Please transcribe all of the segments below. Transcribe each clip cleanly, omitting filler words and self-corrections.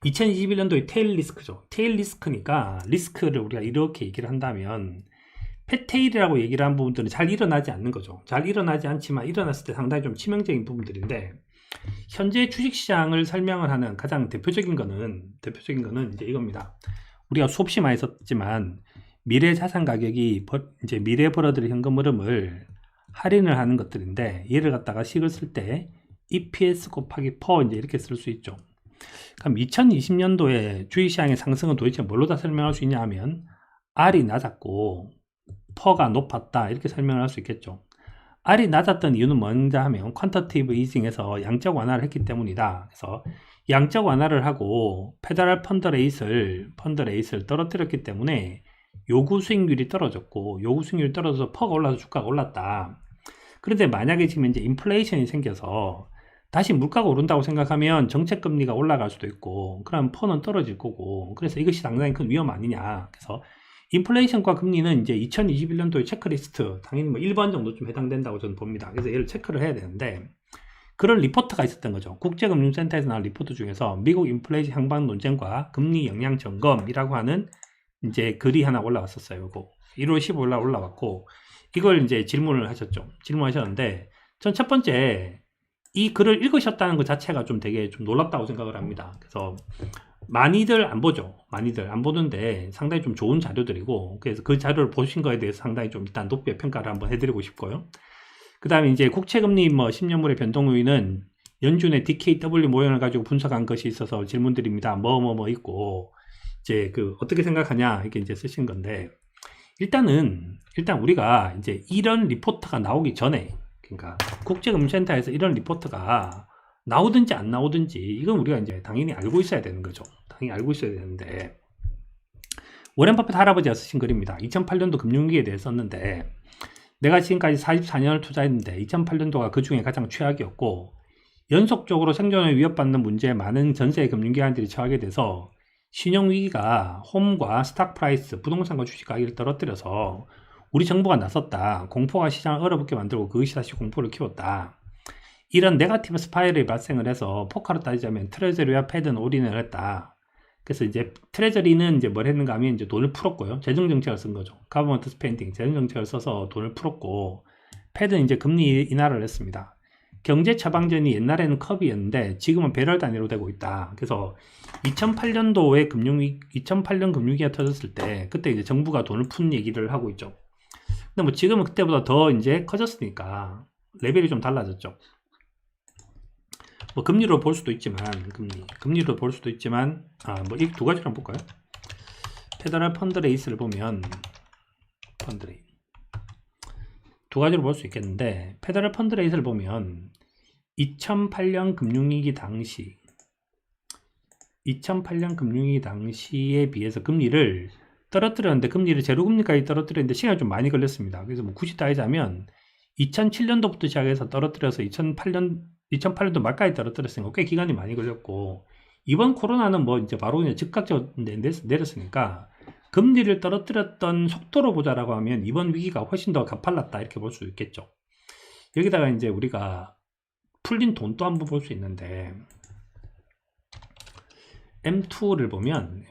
2021년도의 테일 리스크죠. 테일 리스크니까 리스크를 우리가 이렇게 얘기를 한다면 펫테일이라고 얘기를 한 부분들은 잘 일어나지 않는 거죠. 잘 일어나지 않지만 일어났을 때 상당히 좀 치명적인 부분들인데, 현재 주식시장을 설명을 하는 가장 대표적인 거는 이제 이겁니다. 우리가 수없이 많이 썼지만 미래 자산 가격이 이제 미래 벌어들일 현금 흐름을 할인을 하는 것들인데, 얘를 갖다가 식을 쓸 때 EPS 곱하기 퍼 이제 이렇게 쓸 수 있죠. 그럼 2020년도에 주식시장의 상승은 도대체 뭘로 다 설명할 수 있냐 하면 R이 낮았고 퍼가 높았다 이렇게 설명을 할 수 있겠죠. R이 낮았던 이유는 뭔지 하면 퀀터티브 이징에서 양적 완화를 했기 때문이다. 그래서 양적 완화를 하고 페더럴 펀드 레이스를 떨어뜨렸기 때문에 요구 수익률이 떨어졌고, 요구 수익률이 떨어져서 퍼가 올라서 주가가 올랐다. 그런데 만약에 지금 이제 인플레이션이 생겨서 다시 물가가 오른다고 생각하면 정책금리가 올라갈 수도 있고, 그럼 퍼는 떨어질 거고, 그래서 이것이 상당히 큰 위험 아니냐. 그래서 인플레이션과 금리는 이제 2021년도의 체크리스트, 당연히 뭐 1번 정도쯤 해당된다고 저는 봅니다. 그래서 얘를 체크를 해야 되는데, 그런 리포트가 있었던 거죠. 국제금융센터에서 나온 리포트 중에서 미국 인플레이션 향방 논쟁과 금리 영향 점검이라고 하는 이제 글이 하나 올라왔었어요. 이거 1월 15일 날 올라왔고, 이걸 이제 질문을 하셨죠. 질문하셨는데, 전 첫 번째 이 글을 읽으셨다는 것 자체가 좀 되게 좀 놀랍다고 생각을 합니다. 그래서 많이들 안 보죠. 많이들 안 보는데 상당히 좀 좋은 자료들이고, 그래서 그 자료를 보신 거에 대해서 상당히 좀 일단 높게 평가를 한번 해드리고 싶고요. 그 다음에 이제 국채금리 뭐 10년물의 변동 요인은 연준의 DKW 모형을 가지고 분석한 것이 있어서 질문드립니다. 뭐 있고, 이제 그 어떻게 생각하냐 이렇게 이제 쓰신 건데, 일단 우리가 이제 이런 리포트가 나오기 전에, 그러니까 국제금융센터에서 이런 리포트가 나오든지 안 나오든지 이건 우리가 이제 당연히 알고 있어야 되는 거죠. 당연히 알고 있어야 되는데, 워렌 버핏 할아버지가 쓰신 글입니다. 2008년도 금융위기에 대해 썼는데, 내가 지금까지 44년을 투자했는데 2008년도가 그 중에 가장 최악이었고, 연속적으로 생존을 위협받는 문제에 많은 전세 금융기관들이 처하게 돼서 신용위기가 홈과 스탁 프라이스, 부동산과 주식 가격을 떨어뜨려서 우리 정부가 나섰다. 공포가 시장을 얼어붙게 만들고 그것이 다시 공포를 키웠다. 이런 네거티브 스파이럴이 발생을 해서 포카로 따지자면 트레저리와 패드는 올인을 했다. 그래서 이제 트레저리는 이제 뭘 했는가 하면 이제 돈을 풀었고요. 재정정책을 쓴 거죠. 가버먼트 스펜딩, 재정정책을 써서 돈을 풀었고, 패드는 이제 금리 인하를 했습니다. 경제 처방전이 옛날에는 컵이었는데 지금은 배럴 단위로 되고 있다. 그래서 2008년도에 2008년 금융위기가 터졌을 때 그때 이제 정부가 돈을 푼 얘기를 하고 있죠. 근데 뭐 지금은 그때보다 더 이제 커졌으니까 레벨이 좀 달라졌죠. 뭐 금리로 볼 수도 있지만, 금리로 볼 수도 있지만, 뭐 이 두 가지를 한번 볼까요? 페더럴 펀드 레이스를 보면, 두 가지로 볼 수 있겠는데, 페더럴 펀드 레이스를 보면 2008년 금융위기 당시에 비해서 금리를 떨어뜨렸는데, 금리를 제로금리까지 떨어뜨렸는데 시간이 좀 많이 걸렸습니다. 그래서 뭐 굳이 따지자면 2007년도부터 시작해서 떨어뜨려서 2008년도 말까지 떨어뜨렸으니까 꽤 기간이 많이 걸렸고, 이번 코로나는 뭐 이제 바로 그냥 즉각적으로 내렸으니까 금리를 떨어뜨렸던 속도로 보자라고 하면 이번 위기가 훨씬 더 가팔랐다 이렇게 볼 수 있겠죠. 여기다가 이제 우리가 풀린 돈도 한번 볼 수 있는데, M2를 보면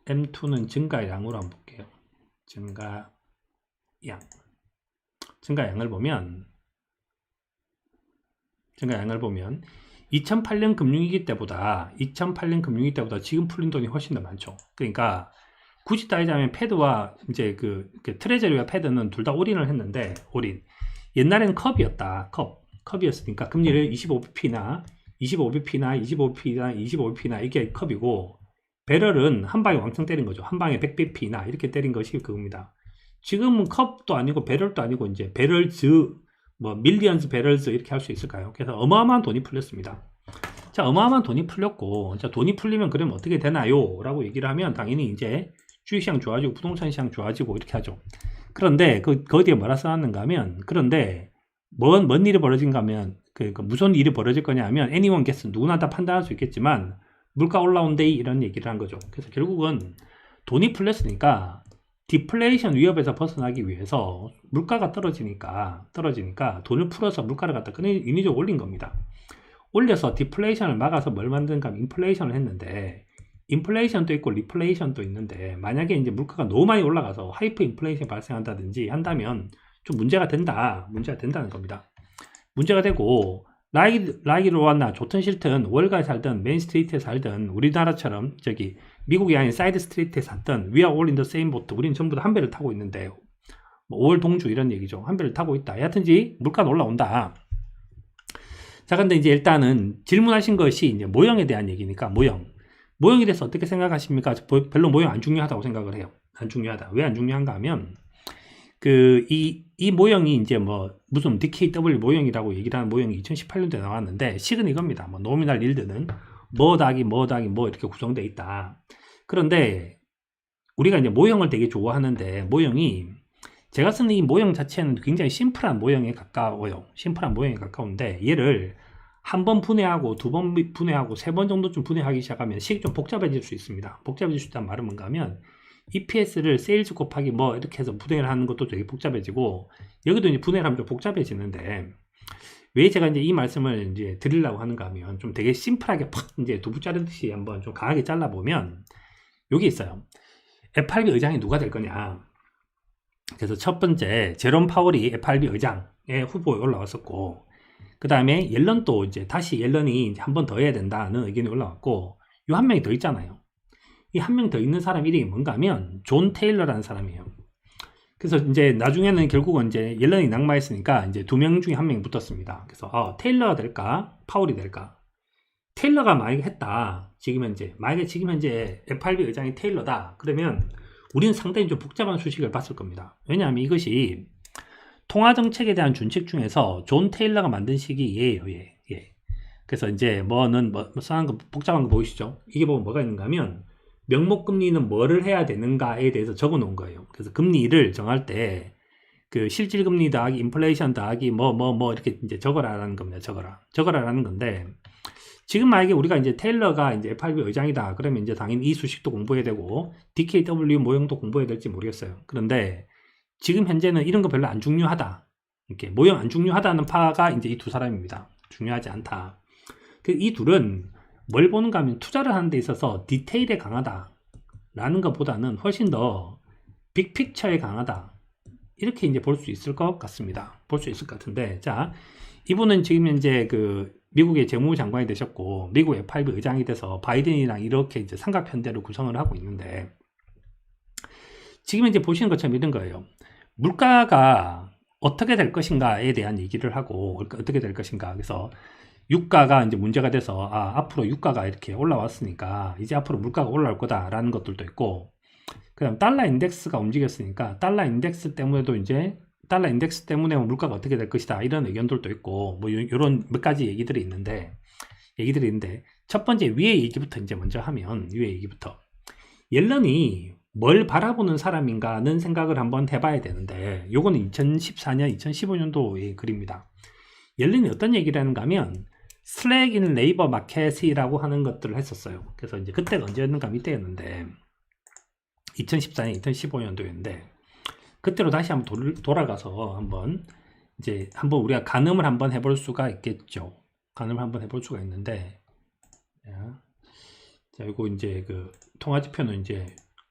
M2는 증가량으로 한번 볼게요. 증가량을 보면 2008년 금융위기 때보다 지금 풀린 돈이 훨씬 더 많죠. 그러니까 굳이 따지자면 패드와 이제 그 트레저리와 패드는 둘 다 올인을 했는데, 옛날에는 컵이었으니까 금리를 25bp나 이게 컵이고, 배럴은 한 방에 왕창 때린 거죠. 한 방에 100bp나 이렇게 때린 것이 그겁니다. 지금은 컵도 아니고 배럴도 아니고 이제 배럴즈, 뭐 밀리언즈 배럴즈 이렇게 할 수 있을까요? 그래서 어마어마한 돈이 풀렸습니다. 자, 어마어마한 돈이 풀렸고, 자, 돈이 풀리면 그러면 어떻게 되나요? 라고 얘기를 하면 당연히 이제 주식시장 좋아지고 부동산 시장 좋아지고 이렇게 하죠. 그런데 거기에 뭐라 써놨는가 하면, 그런데 뭔 일이 벌어진가 하면, 무슨 일이 벌어질 거냐 하면 anyone guess, 누구나 다 판단할 수 있겠지만 물가 올라온 데이 이런 얘기를 한 거죠. 그래서 결국은 돈이 풀렸으니까 디플레이션 위협에서 벗어나기 위해서 물가가 떨어지니까 돈을 풀어서 물가를 갖다 인위적으로 올린 겁니다. 올려서 디플레이션을 막아서 뭘 만드는가 하면 인플레이션을 했는데, 인플레이션도 있고 리플레이션도 있는데, 만약에 이제 물가가 너무 많이 올라가서 하이퍼 인플레이션이 발생한다든지 한다면 좀 문제가 된다는 겁니다. 문제가 되고, 라이로왔나 좋든 싫든 월가에 살든 메인 스트리트에 살든 우리나라처럼 저기 미국이 아닌 사이드 스트리트에 살든 We are all in the same boat. 우리는 전부 다 한 배를 타고 있는데, 뭐 5월 동주 이런 얘기죠. 한 배를 타고 있다. 여하튼지 물가는 올라온다. 자, 근데 이제 일단은 질문하신 것이 이제 모형에 대한 얘기니까 모형에 대해서 어떻게 생각하십니까? 별로 모형 안 중요하다고 생각을 해요. 안 중요하다. 왜 안 중요한가 하면 이 모형이 이제 뭐 무슨 DKW 모형이라고 얘기를 하는 모형이 2018년도에 나왔는데, 식은 이겁니다. 뭐 노미널 릴드는 뭐 이렇게 구성되어 있다. 그런데 우리가 이제 모형을 되게 좋아하는데, 모형이 제가 쓰는 이 모형 자체는 굉장히 심플한 모형에 가까워요. 심플한 모형에 가까운데, 얘를 한 번 분해하고 두 번 분해하고 세 번 정도쯤 분해하기 시작하면 식이 좀 복잡해질 수 있습니다. 복잡해질 수 있다는 말은 뭔가 하면 EPS를 세일즈 곱하기 뭐 이렇게 해서 분해를 하는 것도 되게 복잡해지고, 여기도 이제 분해를 하면 좀 복잡해지는데, 왜 제가 이제 이 말씀을 이제 드리려고 하는가 하면 좀 되게 심플하게 팍 이제 두부 자르듯이 한번 좀 강하게 잘라보면 여기 있어요. FRB 의장이 누가 될 거냐. 그래서 첫 번째 제롬 파월이 FRB 의장의 후보에 올라왔었고, 그 다음에 옐런도 이제 다시 옐런이 한 번 더 해야 된다는 의견이 올라왔고, 요 한 명이 더 있잖아요. 이 한 명 더 있는 사람 이름이 뭔가 하면 존 테일러라는 사람이에요. 그래서 이제 나중에는 결국은 이제 옐런이 낙마했으니까 이제 두 명 중에 한 명이 붙었습니다. 그래서 테일러가 될까 파월이 될까. 테일러가 만약에 했다, 만약에 지금 현재 FRB 의장이 테일러다 그러면 우리는 상당히 좀 복잡한 수식을 봤을 겁니다. 왜냐하면 이것이 통화정책에 대한 준칙 중에서 존 테일러가 만든 식이 얘예요. 얘. 그래서 이제 써놓은 거 복잡한 거 보이시죠? 이게 보면 뭐가 있는가 하면 명목금리는 뭐를 해야 되는가에 대해서 적어 놓은 거예요. 그래서 금리를 정할 때 그 실질금리 더하기 인플레이션 더하기 이렇게 이제 적어라라는 겁니다. 적어라라는 건데, 지금 만약에 우리가 이제 테일러가 이제 FRB 의장이다 그러면 이제 당연히 이 수식도 공부해야 되고 DKW 모형도 공부해야 될지 모르겠어요. 그런데 지금 현재는 이런 거 별로 안 중요하다. 이렇게 모형 안 중요하다는 파가 이제 이 두 사람입니다. 중요하지 않다. 이 둘은 뭘 보는가 하면 투자를 하는 데 있어서 디테일에 강하다라는 것보다는 훨씬 더 빅픽처에 강하다. 이렇게 이제 볼 수 있을 것 같습니다. 볼 수 있을 것 같은데, 자, 이분은 지금 현재 그 미국의 재무부 장관이 되셨고, 미국 FRB 의장이 돼서 바이든이랑 이렇게 이제 삼각편대를 구성을 하고 있는데, 지금 이제 보시는 것처럼 이런 거예요. 물가가 어떻게 될 것인가에 대한 얘기를 하고, 어떻게 될 것인가. 그래서 유가가 이제 문제가 돼서, 앞으로 유가가 이렇게 올라왔으니까 이제 앞으로 물가가 올라올 거다라는 것들도 있고, 그 다음 달러 인덱스가 움직였으니까 달러 인덱스 때문에 물가가 어떻게 될 것이다 이런 의견들도 있고, 뭐 이런 몇 가지 얘기들이 있는데 첫 번째 위의 얘기부터 이제 먼저 하면, 위의 얘기부터 옐런이 뭘 바라보는 사람인가는 생각을 한번 해봐야 되는데, 요거는 2014년 2015년도의 글입니다. 옐런이 어떤 얘기를 하는가 하면 슬랙 인 레이버 마켓이라고 하는 것들을 했었어요. 그래서 이제 그때가 언제였는가 이때였는데 2014년 2015년도였는데, 그때로 다시 한번 돌아가서 한번 우리가 가늠을 한번 해볼 수가 있겠죠. 가늠을 한번 해볼 수가 있는데, 자, 이거 이제 그 통화지표는 이제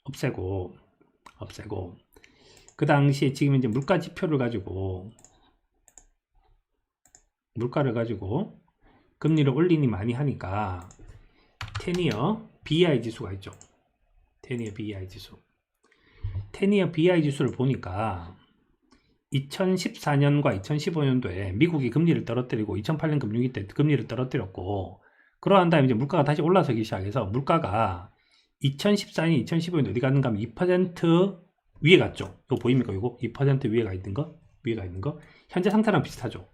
없애고, 그 당시에 지금 이제 물가를 가지고 금리를 올리니 많이 하니까 10이어 BI 지수가 있죠. 10이어 BI 지수를 보니까 2014년과 2015년도에 미국이 금리를 떨어뜨리고 2008년 금융위기 때 금리를 떨어뜨렸고, 그러한 다음에 이제 물가가 다시 올라서기 시작해서 물가가 2014년, 2015년 어디 갔는가 하면 2% 위에 갔죠. 이거 보입니까? 이거 2% 위에 가 있는 거? 현재 상태랑 비슷하죠.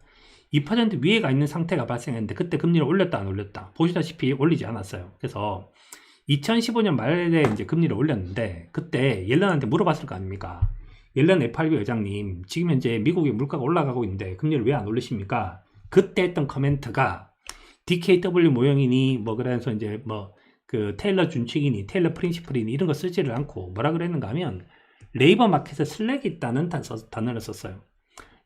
2% 위에가 있는 상태가 발생했는데 그때 금리를 올렸다 안 올렸다? 보시다시피 올리지 않았어요. 그래서 2015년 말에 이제 금리를 올렸는데, 그때 옐런한테 물어봤을 거 아닙니까? 옐런 FRB 의장님, 지금 현재 미국의 물가가 올라가고 있는데 금리를 왜 안 올리십니까? 그때 했던 코멘트가 DKW 모형이니 그래서 이제 그 테일러 준칙이니 테일러 프린시플이니 이런 거 쓰지를 않고 뭐라 그랬는가 하면 레이버 마켓에 슬랙이 있다는 단어를 썼어요.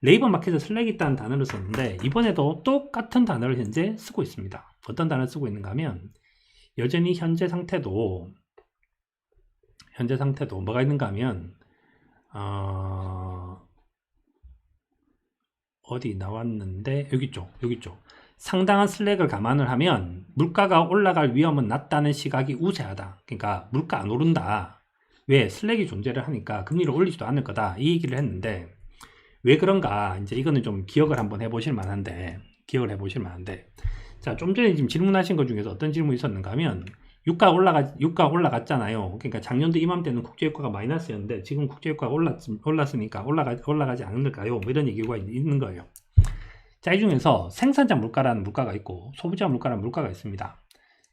레이버 마켓에 슬랙이 있다는 단어를 썼는데 이번에도 똑같은 단어를 현재 쓰고 있습니다. 어떤 단어를 쓰고 있는가 하면 여전히 현재 상태도 뭐가 있는가 하면 어디 나왔는데 여기 있죠. 상당한 슬랙을 감안을 하면 물가가 올라갈 위험은 낮다는 시각이 우세하다. 그러니까 물가 안 오른다. 왜? 슬랙이 존재를 하니까 금리를 올리지도 않을 거다. 이 얘기를 했는데 왜 그런가? 이제 이거는 좀 기억을 한번 해보실 만한데 자, 좀 전에 지금 질문하신 것 중에서 어떤 질문이 있었는가 하면 유가 올라갔잖아요. 그러니까 작년도 이맘때는 국제유가가 마이너스였는데 지금 국제유가가 올랐으니까 올라가지 않을까요? 뭐 이런 얘기가 있는 거예요. 자, 이 중에서 생산자 물가라는 물가가 있고 소비자 물가라는 물가가 있습니다.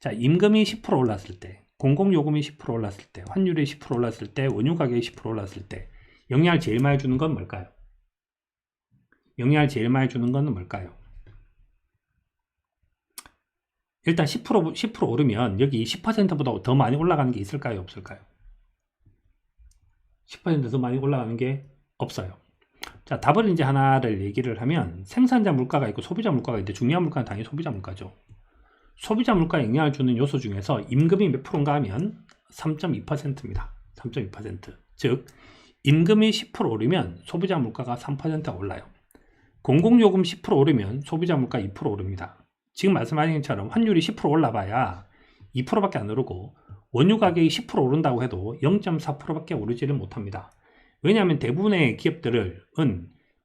자, 임금이 10% 올랐을 때, 공공요금이 10% 올랐을 때, 환율이 10% 올랐을 때, 원유 가격이 10% 올랐을 때 영향을 제일 많이 주는 건 뭘까요? 일단 10% 오르면 여기 10%보다 더 많이 올라가는 게 있을까요? 없을까요? 10% 더 많이 올라가는 게 없어요. 자, 답을 이제 하나를 얘기를 하면 생산자 물가가 있고 소비자 물가가 있는데 중요한 물가는 당연히 소비자 물가죠. 소비자 물가에 영향을 주는 요소 중에서 임금이 몇 프로인가 하면 3.2%입니다. 3.2%. 즉 임금이 10% 오르면 소비자 물가가 3%가 올라요. 공공요금 10% 오르면 소비자 물가 2% 오릅니다. 지금 말씀하신 것처럼 환율이 10% 올라봐야 2%밖에 안 오르고 원유 가격이 10% 오른다고 해도 0.4%밖에 오르지를 못합니다. 왜냐하면 대부분의 기업들은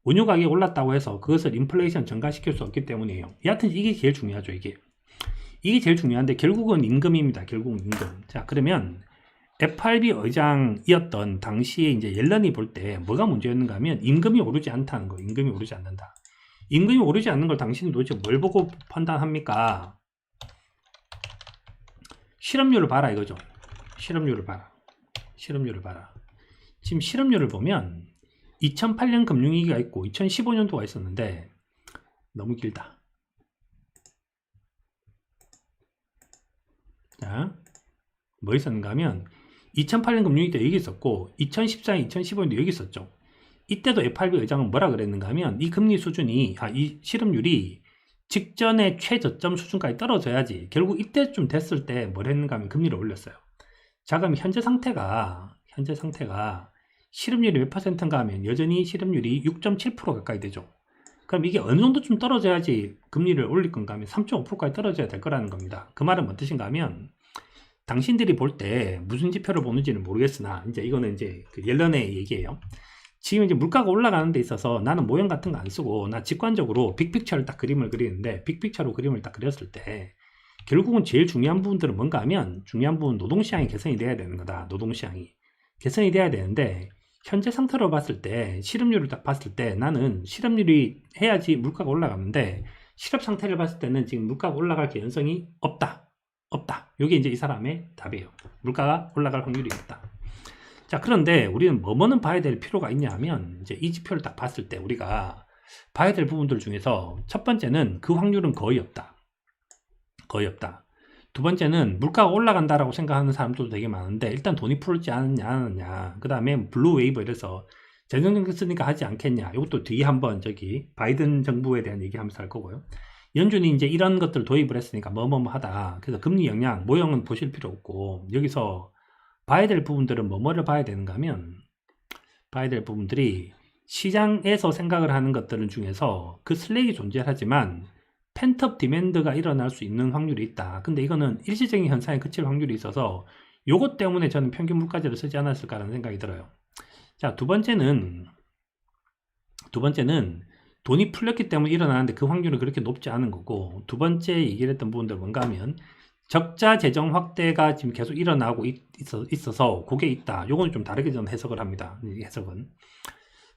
원유 가격이 올랐다고 해서 그것을 인플레이션 증가시킬 수 없기 때문이에요. 여하튼 이게 제일 중요하죠. 이게 제일 중요한데 결국은 임금입니다. 결국은 임금. 자, 그러면 FRB 의장이었던 당시에 이제 옐런이 볼 때 뭐가 문제였는가 하면 임금이 오르지 않다는 거. 임금이 오르지 않는다. 임금이 오르지 않는 걸 당신은 도대체 뭘 보고 판단합니까? 실업률을 봐라 이거죠. 실업률을 봐라. 지금 실업률을 보면 2008년 금융위기가 있고 2015년도가 있었는데 너무 길다. 자, 뭐 있었는가 하면 2008년 금융위기 때 여기 있었고 2014년, 2015년도 여기 있었죠. 이때도 FRB 의장은 뭐라 그랬는가 하면 이 금리 수준이 이 실업률이 직전의 최저점 수준까지 떨어져야지 결국 이때쯤 됐을 때 뭘 했는가 하면 금리를 올렸어요. 자, 그럼 현재 상태가 실업률이 몇 %인가 하면 여전히 실업률이 6.7% 가까이 되죠. 그럼 이게 어느 정도쯤 떨어져야지 금리를 올릴 건가 하면 3.5%까지 떨어져야 될 거라는 겁니다. 그 말은 뭔 뜻인가 하면 당신들이 볼 때 무슨 지표를 보는지는 모르겠으나 이제 이거는 이제 그 옐런의 얘기예요. 지금 이제 물가가 올라가는 데 있어서 나는 모형 같은 거 안 쓰고 나 직관적으로 빅픽처를 딱 그림을 그리는데 빅픽처로 그림을 딱 그렸을 때 결국은 제일 중요한 부분들은 뭔가 하면 중요한 부분 노동시장이 개선이 돼야 되는 거다. 노동시장이 개선이 돼야 되는데 현재 상태로 봤을 때 실업률을 딱 봤을 때 나는 실업률이 해야지 물가가 올라가는데 실업 상태를 봤을 때는 지금 물가가 올라갈 개연성이 없다. 이게 이제 이 사람의 답이에요. 물가가 올라갈 확률이 있다. 자, 그런데 우리는 뭐뭐는 봐야 될 필요가 있냐 하면 이제 이 지표를 딱 봤을 때 우리가 봐야 될 부분들 중에서 첫 번째는 그 확률은 거의 없다. 두 번째는 물가가 올라간다라고 생각하는 사람들도 되게 많은데 일단 돈이 풀지 않느냐. 그 다음에 블루 웨이브 이래서 재정정책 쓰니까 하지 않겠냐. 이것도 뒤에 한번 바이든 정부에 대한 얘기하면서 할 거고요. 연준이 이제 이런 것들 도입을 했으니까 뭐뭐뭐 하다. 그래서 금리 영향, 모형은 보실 필요 없고 여기서 봐야 될 부분들은 뭐뭐를 봐야 되는가 하면 봐야 될 부분들이 시장에서 생각을 하는 것들 중에서 그 슬랙이 존재하지만 펜트업 디맨드가 일어날 수 있는 확률이 있다. 근데 이거는 일시적인 현상에 그칠 확률이 있어서 요것 때문에 저는 평균 물가제를 쓰지 않았을까라는 생각이 들어요. 자, 두 번째는 돈이 풀렸기 때문에 일어나는데 그 확률은 그렇게 높지 않은 거고 두 번째 얘기를 했던 부분들은 뭔가 하면 적자 재정 확대가 지금 계속 일어나고 있어서 그게 있다. 요거는 좀 다르게 저는 해석을 합니다. 해석은.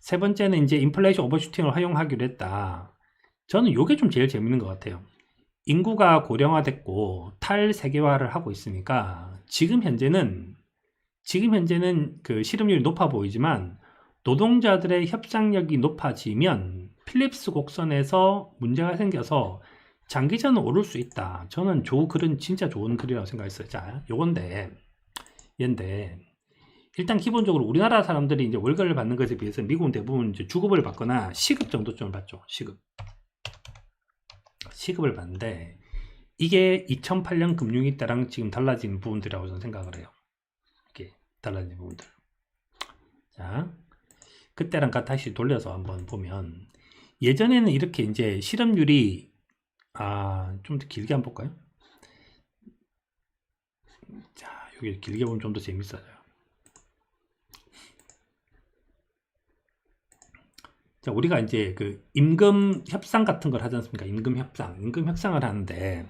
세 번째는 이제 인플레이션 오버슈팅을 허용하기로 했다. 저는 요게 좀 제일 재밌는 것 같아요. 인구가 고령화됐고 탈세계화를 하고 있으니까 지금 현재는 그 실업률이 높아 보이지만 노동자들의 협상력이 높아지면 필립스 곡선에서 문제가 생겨서 장기전은 오를 수 있다. 저는 글은 진짜 좋은 글이라고 생각했어요. 자, 요건데 얘인데 일단 기본적으로 우리나라 사람들이 이제 월급을 받는 것에 비해서 미국은 대부분 이제 주급을 받거나 시급 정도쯤을 받죠. 시급을 받는데 이게 2008년 금융위 때랑 지금 달라진 부분들이라고 저는 생각을 해요. 이렇게 달라진 부분들. 자, 그때랑 다시 돌려서 한번 보면 예전에는 이렇게 이제 실업률이 좀 더 길게 한번 볼까요? 자, 여기 길게 보면 좀 더 재밌어져요. 자, 우리가 이제 그 임금 협상 같은 걸 하지 않습니까? 임금 협상을 하는데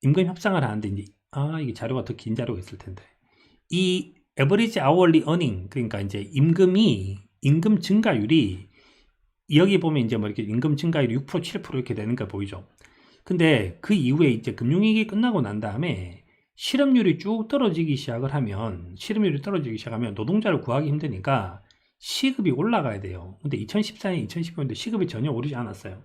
이제 이게 자료가 더 긴 자료가 있을 텐데 이 average hourly earning 그러니까 이제 임금 증가율이 여기 보면 이제 뭐 이렇게 임금 증가율이 6% 7% 이렇게 되는 거 보이죠? 근데 그 이후에 이제 금융위기 끝나고 난 다음에 실업률이 쭉 떨어지기 시작하면 노동자를 구하기 힘드니까 시급이 올라가야 돼요. 근데 2014년, 2015년도 시급이 전혀 오르지 않았어요.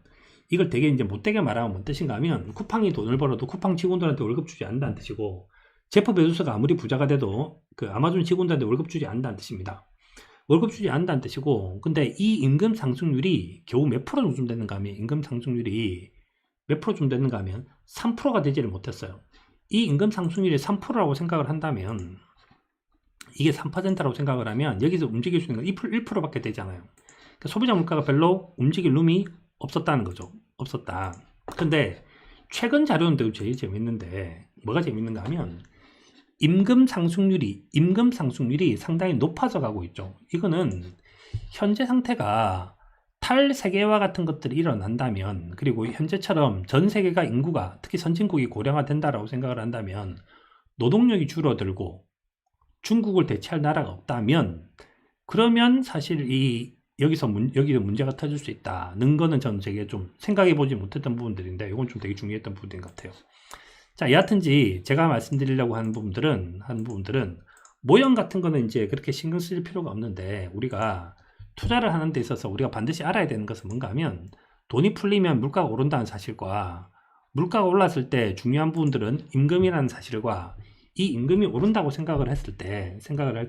이걸 되게 이제 못되게 말하면 뭔 뜻인가 하면 쿠팡이 돈을 벌어도 쿠팡 직원들한테 월급 주지 않는다는 뜻이고 제프 베조스가 아무리 부자가 돼도 그 아마존 직원들한테 월급 주지 않는다는 뜻입니다. 월급 주지 않는다는 뜻이고 근데 이 임금 상승률이 겨우 몇 프로 정도 됐는가 하면 임금 상승률이 몇 프로 좀 됐는가 하면 3%가 되지를 못했어요. 이 임금 상승률이 3%라고 생각을 한다면 이게 3%라고 생각을 하면 여기서 움직일 수 있는 건 1%밖에 되잖아요. 그러니까 소비자 물가가 별로 움직일 룸이 없었다는 거죠. 없었다. 근데 최근 자료는 되게 제일 재밌는데 뭐가 재밌는가 하면 임금 상승률이 상당히 높아져 가고 있죠. 이거는 현재 상태가 탈세계화 같은 것들이 일어난다면 그리고 현재처럼 전 세계가 인구가 특히 선진국이 고령화된다라고 생각을 한다면 노동력이 줄어들고 중국을 대체할 나라가 없다면 그러면 사실 여기서 문제가 터질 수 있다는 거는 저는 되게 좀 생각해 보지 못했던 부분들인데 이건 좀 되게 중요했던 부분인 것 같아요. 자, 여하튼지 제가 말씀드리려고 하는 부분들은 모형 같은 거는 이제 그렇게 신경 쓸 필요가 없는데 우리가 투자를 하는 데 있어서 우리가 반드시 알아야 되는 것은 뭔가 하면 돈이 풀리면 물가가 오른다는 사실과 물가가 올랐을 때 중요한 부분들은 임금이라는 사실과 이 임금이 오른다고 생각을 할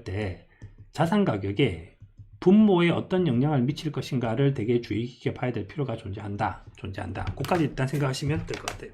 때 자산 가격에 분모에 어떤 영향을 미칠 것인가를 되게 주의 깊게 봐야 될 필요가 존재한다. 그것까지 일단 생각하시면 될 것 같아요.